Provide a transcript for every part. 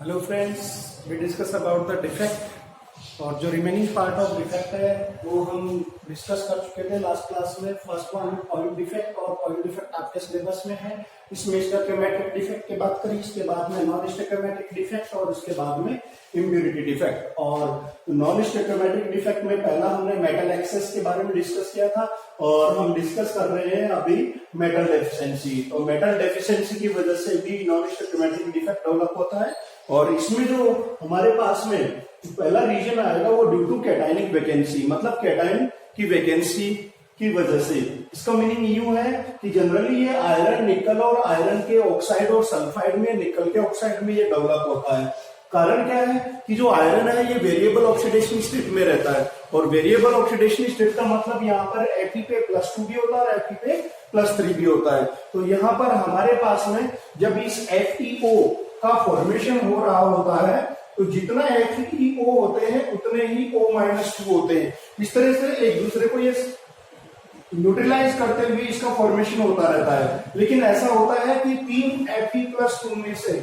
Hello friends, we discuss about the defect और जो remaining part of defect है वो हम डिस्कस कर चुके थे लास्ट क्लास में। फर्स्ट वन पॉइंट डिफेक्ट, और पॉइंट डिफेक्ट आपके सिलेबस में है। इसमें स्टोइकोमेट्रिक डिफेक्ट की बात करी, इसके बाद में नॉन स्टोइकोमेट्रिक डिफेक्ट और उसके बाद में इम्प्योरिटी डिफेक्ट। और नॉन स्टोइकोमेट्रिक डिफेक्ट में पहला हमने मेटल एक्सेस के बारे में डिस्कस किया था और हम डिस्कस कर रहे हैं अभी मेटल डेफिशिएंसी। तो मेटल डेफिशिएंसी की वजह से भी नॉन स्टोइकोमेट्रिक डिफेक्ट डेवलप होता है। और इसमें जो हमारे पास में पहला रीजन आएगा वो ड्यू टू कैटायनिक वैकेंसी, मतलब कैटायन की वैकेंसी की वजह से। इसका मीनिंग यूं है कि जनरली ये आयरन, निकल और आयरन के ऑक्साइड और सल्फाइड में, निकल के ऑक्साइड में ये डेवलप होता है। कारण क्या है कि जो आयरन है ये वेरिएबल ऑक्सीडेशन स्टेट में रहता है, और वेरिएबल ऑक्सीडेशन स्टेट का मतलब यहाँ पर Fe पे +2 भी होता है और Fe पे +3 भी होता है। तो यहाँ पर हमारे पास में जब इस FeO का फॉर्मेशन हो रहा होता है तो जितना FeO होते हैं उतने ही O-2 होते हैं। इस तरह से एक दूसरे को ये न्यूट्रलाइज करते हुए इसका फॉर्मेशन होता रहता है। लेकिन ऐसा होता है कि 3 Fe+2 में से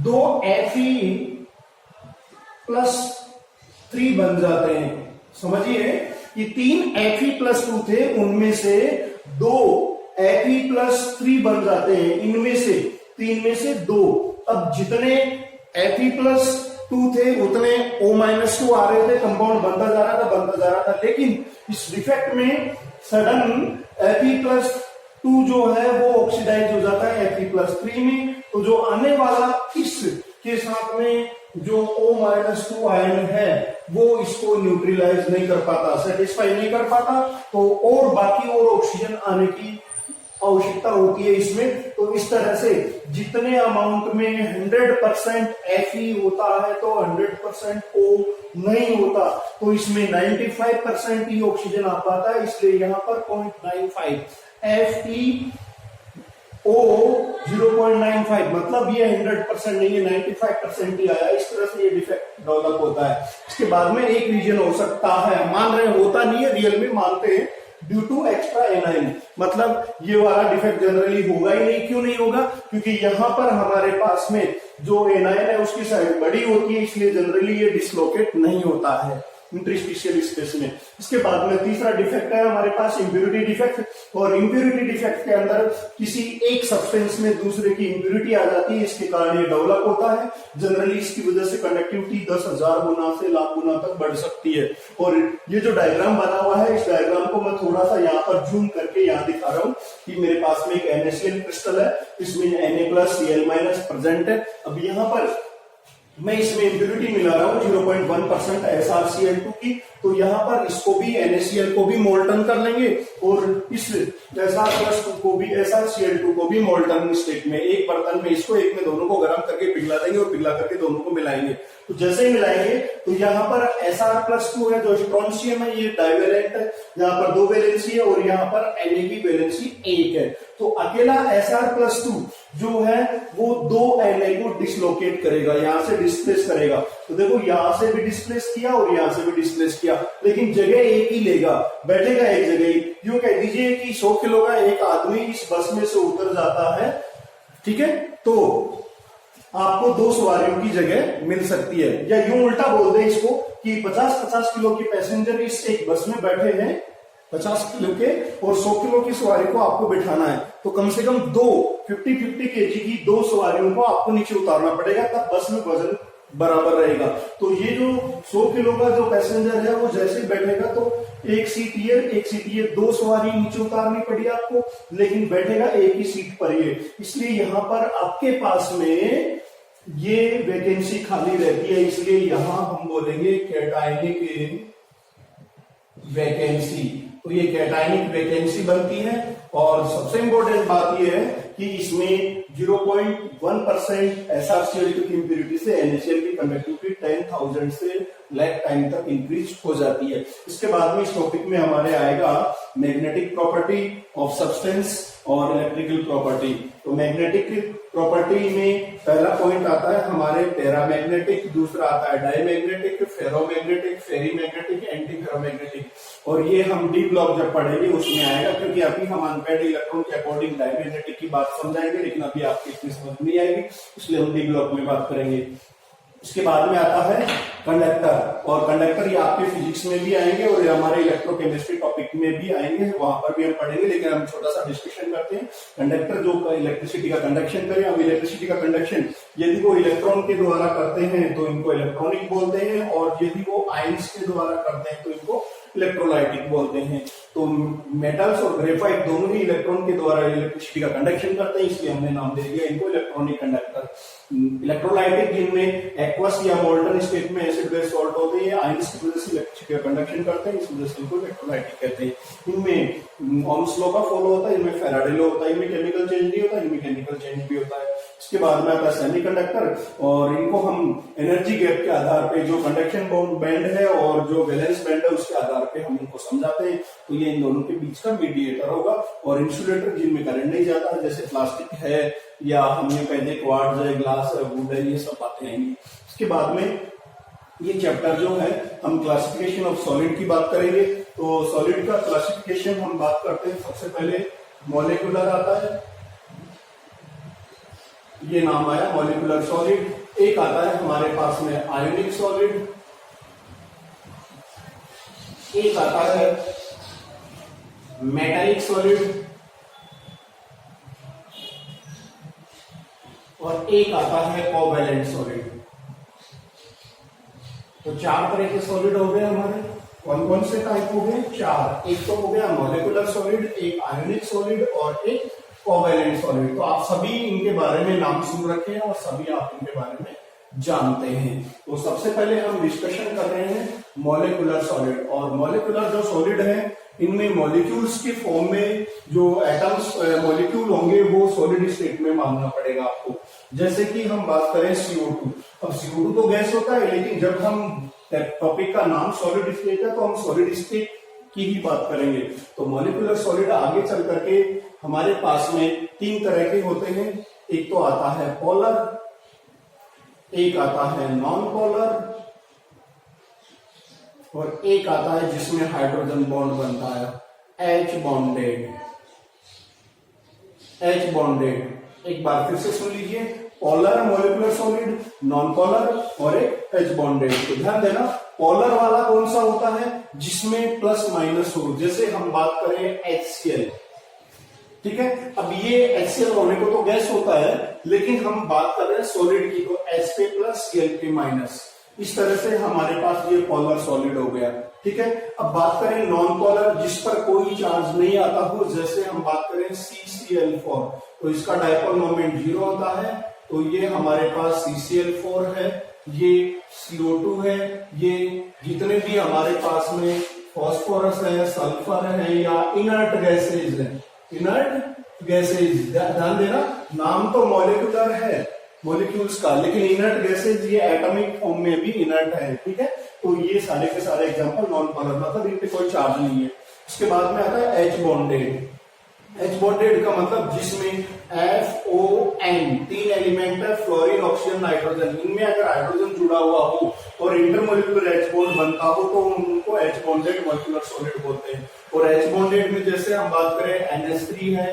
2 Fe+3 बन जाते हैं। समझिए कि 3 Fe+2 थे, उनमें से 2 Fe+3 बन जाते हैं। इनमें से 3 में से 2, अब जितने Fe+2 थे उतने O-2 आ रहे थे, कंपाउंड बनता जा रहा था। लेकिन इस डिफेक्ट में सडन Fe+2 जो है वो ऑक्सीडाइज हो जाता है Fe+3 में। तो जो आने वाला इस के साथ में जो O-2 आयन है वो इसको न्यूट्रलाइज नहीं कर पाता, सेटिस्फाई नहीं कर पाता, तो और बाकी और ऑक्सीजन आने की आवश्यकता होती है इसमें। तो इस तरह से जितने अमाउंट में 100% Fe होता है तो 100% O नहीं होता, तो इसमें 95% ही ऑक्सीजन आ पाता है। इसलिए यहाँ पर 0.95 FeO 0.95, मतलब ये 100% नहीं है, 95% ही आया। इस तरह से ये डिफेक्ट डेवलप होता है। इसके बाद में एक रीजन हो सकता है, मान रहे होता नहीं है, रियल में मानते हैं, ड्यू टू एक्स्ट्रा एनाइन, मतलब ये वाला डिफेक्ट जनरली होगा ही नहीं। क्यों नहीं होगा? क्योंकि यहां पर हमारे पास में जो एनाइन है उसकी साइज बड़ी होती है, इसलिए जनरली ये डिसलोकेट नहीं होता है इंटरस्टिशियल स्पेस में। इसके बाद में तीसरा डिफेक्ट है हमारे पास इम्प्योरिटी डिफेक्ट। और इम्प्योरिटी डिफेक्ट के अंदर किसी एक सब्सटेंस में दूसरे की इम्प्योरिटी आ जाती है, इसके कारण ये डेवलप होता है। जनरली इसकी वजह से कंडक्टिविटी 10,000 गुना से लाख गुना तक बढ़ सकती है। और ये जो डायग्राम बना हुआ है, इस डायग्राम को मैं थोड़ा सा यहाँ पर जूम करके यहाँ दिखा रहा हूँ कि मेरे पास में एक NaCl क्रिस्टल है, इसमें Na+Cl- प्रेजेंट है। अब यहाँ पर मैं इसमें इम्प्योरिटी मिला रहा हूं 0.1% SrCl2 की, तो यहां पर इसको भी NaCl को भी मोल्टन कर लेंगे और इस SR+2 को भी, SrCl2 को भी मोल्टन स्टेट में एक बर्तन में, इसको एक में दोनों को गर्म करके पिघला देंगे और पिघला करके दोनों को मिलाएंगे। तो जैसे ही मिलाएंगे तो यहाँ पर Sr+2 है जो स्ट्रोंशियम है, ये डाइवेलेंट है, यहाँ पर 2 वैलेंसी है और यहाँ पर Na की वैलेंसी 1 है। तो अकेला Sr+2 जो है वो 2 Na को डिसलोकेट करेगा, यहां से डिस्प्लेस करेगा। तो देखो यहां से भी डिस्प्लेस किया और यहां से भी डिस्प्लेस किया, लेकिन जगह एक ही लेगा, बैठेगा एक जगह ही। यूं कह दीजिए कि 100 किलो का एक आदमी इस बस में से उतर जाता है, ठीक है, तो आपको 2 सवारियों की जगह मिल सकती है। या यूं उल्टा बोल दे इसको कि 50-50 किलो के पैसेंजर इस एक बस में बैठे हैं, 50 किलो के, और 100 किलो की सवारी को आपको बिठाना है, तो कम से कम 50-50 केजी की 2 सवारियों को आपको नीचे उतारना पड़ेगा, तब बस में वजन बराबर रहेगा। तो ये जो 100 किलो का जो पैसेंजर है वो जैसे बैठेगा तो एक सीट ये 2 सवारी नीचे उतारनी पड़ी आपको, लेकिन बैठेगा एक ही सीट पर ये। इसलिए यहां पर आपके पास में ये वैकेंसी खाली रहती है, इसलिए यहां हम बोलेंगे कैटायनिक वैकेंसी। तो ये कैटायनिक वैकेंसी बनती है। और सबसे इंपॉर्टेंट बात यह है कि इसमें 0.1% SrCl2 की इम्प्योरिटी से NaCl की कंडक्टिविटी 10,000 से लाइफ टाइम तक इंक्रीज हो जाती है। इसके बाद में इस टॉपिक में हमारे आएगा मैग्नेटिक प्रॉपर्टी ऑफ सब्सटेंस और इलेक्ट्रिकल प्रॉपर्टी। तो मैग्नेटिक प्रॉपर्टी में पहला पॉइंट आता है हमारे पैरामैग्नेटिक, दूसरा आता है डायमैग्नेटिक, फेरोमैग्नेटिक, फेरीमैग्नेटिक, एंटी फेरोमैग्नेटिक। और ये हम डी ब्लॉक जब पढ़ेंगे उसमें आएगा, क्योंकि अभी हम अनपेड इलेक्ट्रॉन के अकॉर्डिंग डायमैग्नेटिक की बात समझाएंगे, लेकिन अभी आपकी इतनी समझ नहीं आएगी, इसलिए हम डी ब्लॉक में बात करेंगे। इसके बाद में आता है कंडक्टर, और कंडक्टर ये आपके फिजिक्स में भी आएंगे और ये हमारे इलेक्ट्रोकेमिस्ट्री टॉपिक में भी आएंगे, वहां पर भी हम पढ़ेंगे, लेकिन हम छोटा सा डिस्कशन करते हैं। कंडक्टर जो इलेक्ट्रिसिटी का कंडक्शन करे, अब इलेक्ट्रिसिटी का कंडक्शन यदि वो इलेक्ट्रॉन के द्वारा करते हैं तो इनको इलेक्ट्रॉनिक बोलते हैं, और यदि वो आयंस के द्वारा करते हैं तो इनको इलेक्ट्रोलाइटिक बोलते हैं। तो मेटल्स और ग्रेफाइट दोनों ही इलेक्ट्रॉन के द्वारा इलेक्ट्रिसिटी का कंडक्शन करते हैं, इसलिए हमने नाम दे दिया इनको इलेक्ट्रॉनिक कंडक्टर। इलेक्ट्रोलाइटिक जिनमें एक्वस या मोल्टन स्टेट में एसिड बेस सॉल्ट होते हैं, आयंस की वजह से इलेक्ट्रिसिटी का कंडक्शन करते हैं, इस वजह से इनको इलेक्ट्रोलाइटिक कहते हैं। इनमें ओम्स लॉ का फॉलो होता है, इनमें फैराडे लॉ होता है, इनमें केमिकल चेंज नहीं होता, इनमें केमिकल चेंज भी होता है। इसके बाद में आता है सेमीकंडक्टर, और इनको हम एनर्जी गैप के आधार पे, जो कंडक्शन बैंड है और जो वैलेंस बैंड है उसके आधार पे हम इनको समझाते हैं। तो ये इन दोनों के बीच का मीडिएटर होगा। और इंसुलेटर जिनमें करंट नहीं जाता है, जैसे प्लास्टिक है या हमने पहले क्वार्ट्ज है, ग्लास है, वुड है, ये सब बातें आएंगी। इसके बाद में ये चैप्टर जो है हम क्लासिफिकेशन ऑफ सॉलिड की बात करेंगे। तो सॉलिड का क्लासिफिकेशन हम बात करते हैं, सबसे पहले मॉलिक्यूलर आता है, ये नाम आया मॉलिक्यूलर सॉलिड। एक आता है हमारे पास में आयोनिक सॉलिड, एक आता है मेटालिक सॉलिड, और एक आता है कोवैलेंट सॉलिड। तो चार तरह के सॉलिड हो गए हमारे। कौन कौन से टाइप हो गए? चार। एक तो हो गया मॉलिक्यूलर सॉलिड, एक आयोनिक सॉलिड और एक कोवैलेंट सॉलिड। तो आप सभी इनके बारे में नाम सुन रखे हैं और सभी आप इनके बारे में जानते हैं। तो सबसे पहले हम डिस्कशन कर रहे हैं मॉलिक्यूलर सॉलिड। और मॉलिक्यूलर जो सॉलिड है इनमें मॉलिक्यूल्स के फॉर्म में जो एटम्स मॉलिक्यूल होंगे वो सॉलिड स्टेट में मानना पड़ेगा आपको। जैसे कि हम बात करें CO2। अब CO2 तो गैस होता है, लेकिन जब हम टॉपिक का नाम सॉलिड स्टेट है तो हम सॉलिड स्टेट की ही बात करेंगे। तो मॉलिक्यूलर सॉलिड आगे चल करके हमारे पास में तीन तरह के होते हैं। एक तो आता है पोलर, एक आता है नॉन पोलर, और एक आता है जिसमें हाइड्रोजन बॉन्ड बनता है, H बॉन्डेड। H बॉन्डेड एक बार फिर से सुन लीजिए, polar molecular solid, non polar और एक H बॉन्डेड। तो ध्यान देना, पोलर वाला कौन सा होता है? जिसमें प्लस माइनस हो, जैसे हम बात करें HCl, ठीक है। अब ये HCl होने को तो गैस होता है, लेकिन हम बात कर रहे हैं सॉलिड की, तो H पे प्लस Cl पे माइनस, इस तरह से हमारे पास ये पोलर सॉलिड हो गया, ठीक है। अब बात करें नॉन पोलर, जिस पर कोई चार्ज नहीं आता हो, जैसे हम बात करें CCl4, तो इसका डायपोल मोमेंट 0 होता है। तो ये हमारे पास CCl4 है, ये CO2 है, ये जितने भी हमारे पास में फॉस्फोरस है, सल्फर है या इनर्ट गैसेज है, इनर्ट गैसेज, ध्यान देना, नाम तो मॉलिक्यूलर है मॉलिक्यूल्स का, लेकिन इनर्ट गैसेज ये एटॉमिक फॉर्म में भी इनर्ट है, ठीक है। तो ये सारे के सारे एग्जांपल नॉन पोलर, मतलब इन पे कोई चार्ज नहीं है। उसके बाद में आता है H बॉन्डेड। H बॉन्डेड का मतलब जिसमें FON तीन एलिमेंट है, फ्लोरीन, ऑक्सीजन, नाइट्रोजन। इनमें अगर हाइड्रोजन जुड़ा हुआ हो और इंटरमोलिकुलर H बॉन्ड बनता हो तो उनको H बॉन्डेड मॉलिक्यूलर सॉलिड बोलते हैं। और H बॉन्डेड में जैसे हम बात करें NH3 है,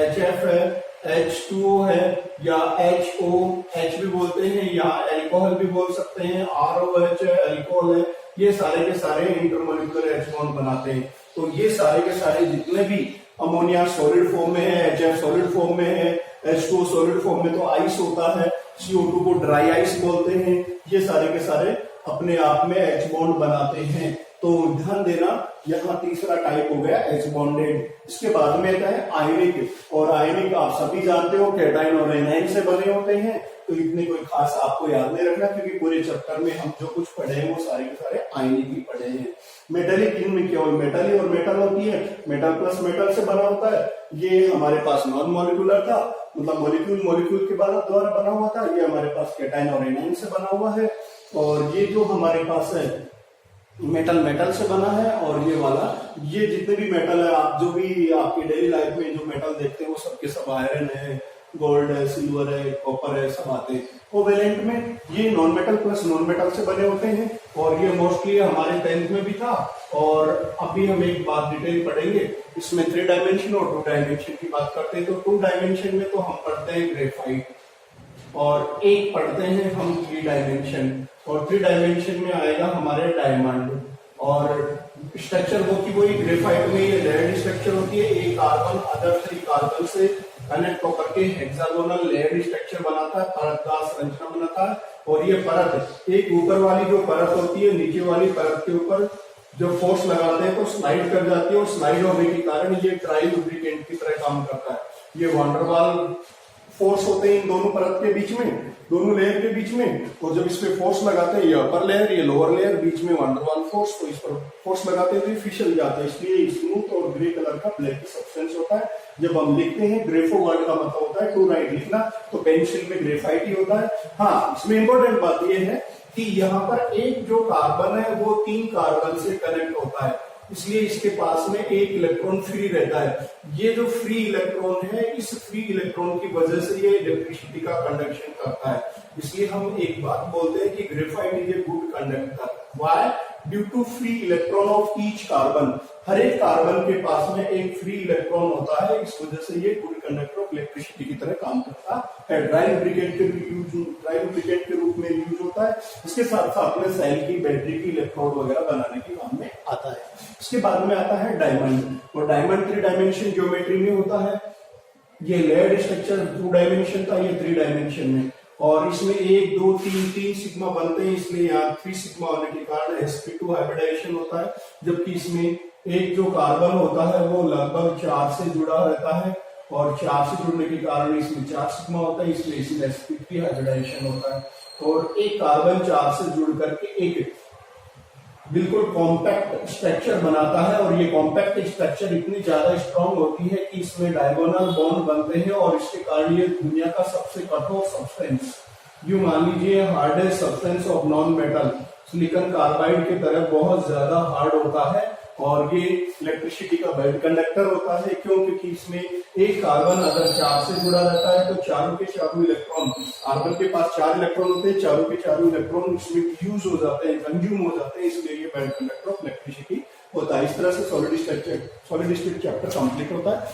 HF है, H2O है, या HO, H भी बोलते हैं, या अल्कोहल भी बोल सकते हैं, ROH है, अल्कोहल है, ये सारे के सारे इंटरमोलिकुलर H बॉन्ड बनाते हैं। तो ये सारे के सारे जितने भी अमोनिया सॉलिड फॉर्म में है, HF सॉलिड फॉर्म में है, H2O सॉलिड फॉर्म में तो आइस होता है, CO2 को ड्राई आइस बोलते हैं, ये सारे के सारे अपने आप में H बॉन्ड बनाते हैं। तो ध्यान देना, यहाँ तीसरा टाइप हो गया H बॉन्डेड। इसके बाद में आता है आयनिक, और आयनिक आप सभी जानते हो कैटायन और एनायन से बने होते हैं, तो इतने कोई खास आपको याद नहीं रखना, क्योंकि पूरे चैप्टर में हम जो कुछ पढ़े हैं वो सारे के सारे आयनिक ही पढ़े हैं। मेटलिक, इनमें केवल मेटल ही और मेटल होती है, मेटल प्लस मेटल से बना होता है। ये हमारे पास नॉन मॉलिक्यूलर था, मतलब मॉलिक्यूल के द्वारा बना हुआ था। ये हमारे पास कैटायन और एनायन से बना हुआ है। और ये जो हमारे पास है मेटल से बना है। और ये वाला, ये जितने भी मेटल है, आप जो भी आपकी डेली लाइफ में जो मेटल देखते हैं वो सबके सब आयरन है, गोल्ड है, सिल्वर है, कॉपर है, सब आते हैं। कोवेलेंट में ये non metal plus non metal से बने होते हैं और ये मोस्टली हमारे 10th में भी था और अभी हम एक बात डिटेल पढ़ेंगे। इसमें 3 डायमेंशन और 2 डायमेंशन की बात करते हैं। तो 2 डायमेंशन में तो हम पढ़ते हैं ग्रेफाइट और एक पढ़ते हैं हम 3 डायमेंशन, और 3 डायमेंशन में आएगा हमारे डायमंड। और स्ट्रक्चर वो की वही ग्रेफाइट में ये लेयर्ड स्ट्रक्चर होती है, एक कार्बन अदर 3 कार्बन से कनेक्ट होकर के हेक्सागोनल लेयर्ड स्ट्रक्चर बनाता है, परतदार संरचना बनाता है। और ये परत एक ऊपर वाली जो परत होती है नीचे वाली परत के ऊपर जो फोर्स लगाते हैं तो स्लाइड कर जाती है और स्लाइड होने के कारण ये ट्राई लुब्रिकेंट की तरह काम करता है। ये वंडरवाल फोर्स होते हैं इन दोनों परत के बीच में, दोनों लेयर के बीच में, और जब इस पे फोर्स लगाते हैं ये अपर लेयर ये लोअर लेयर, बीच में वंडरवाल फोर्स, तो इस पर फोर्स लगाते हैं तो ये फिसल जाता है, इसलिए स्मूथ और ग्रे कलर का ब्लैक सब्सटेंस होता है। जब हम लिखते हैं ग्रेफो वर्ड का मतलब होता है टू राइट लिखना, तो पेंसिल में ग्रेफाइट ही होता है। हाँ, इसमें इंपॉर्टेंट बात यह है कि यहाँ पर एक जो कार्बन है वो 3 कार्बन से कनेक्ट होता है, इसलिए इसके पास में एक इलेक्ट्रॉन फ्री रहता है। ये जो फ्री इलेक्ट्रॉन है, इस फ्री इलेक्ट्रॉन की वजह से ये इलेक्ट्रिसिटी का कंडक्शन करता है। इसलिए हम एक बात बोलते हैं कि graphite is a good conductor. Why? Due to free electron of each carbon. हर एक कार्बन के पास में एक फ्री इलेक्ट्रॉन होता है, इस वजह से ये गुड कंडक्टर ऑफ इलेक्ट्रिसिटी की तरह काम करता है। ड्राई लुब्रिकेंट के रूप में यूज होता है। इसके साथ साथ में सेल की, बैटरी की इलेक्ट्रोड वगैरह बनाने के काम में आता है। इसके बाद में आता है डायमंड, और डायमंड 3 डायमेंशन ज्योमेट्री में होता है। ये लेयर्ड स्ट्रक्चर 2 डायमेंशन था, ये 3 डायमेंशन में, और इसमें 1 2 3 सिग्मा बनते हैं, इसलिए यहाँ 3 सिग्मा होने के कारण sp2 हाइब्रिडाइजेशन होता है। जबकि इसमें एक जो कार्बन होता है वो लगभग 4 से जुड़ा रहता है, और 4 से जुड़ने के कारण इसमें 4 सिग्मा होता है, इसलिए इसमें sp3 हाइब्रिडाइजेशन होता है। और एक कार्बन 4 से जुड़ करके एक बिल्कुल कॉम्पैक्ट स्ट्रक्चर बनाता है, और ये कॉम्पैक्ट स्ट्रक्चर इतनी ज्यादा स्ट्रांग होती है कि इसमें डायगोनल बॉन्ड बनते हैं, और इसके कारण ये दुनिया का सबसे कठोर सब्सटेंस, यूं मान लीजिए hardest substance of non metal silicon carbide की तरह बहुत ज्यादा हार्ड होता है। और ये इलेक्ट्रिसिटी का बेल्ट कंडक्टर होता है, क्यों? क्योंकि इसमें एक कार्बन अगर 4 से जुड़ा रहता है तो चारों के चारों इलेक्ट्रॉन, कार्बन के पास 4 इलेक्ट्रॉन होते हैं, चारों के चारों इलेक्ट्रॉन इसमें यूज हो जाते हैं, कंज्यूम हो जाते हैं, इसलिए ये बेल्ट कंडक्टर ऑफ इलेक्ट्रिसिटी होता है। इस तरह से सॉलिड स्टेट चैप्टर कंप्लीट होता है।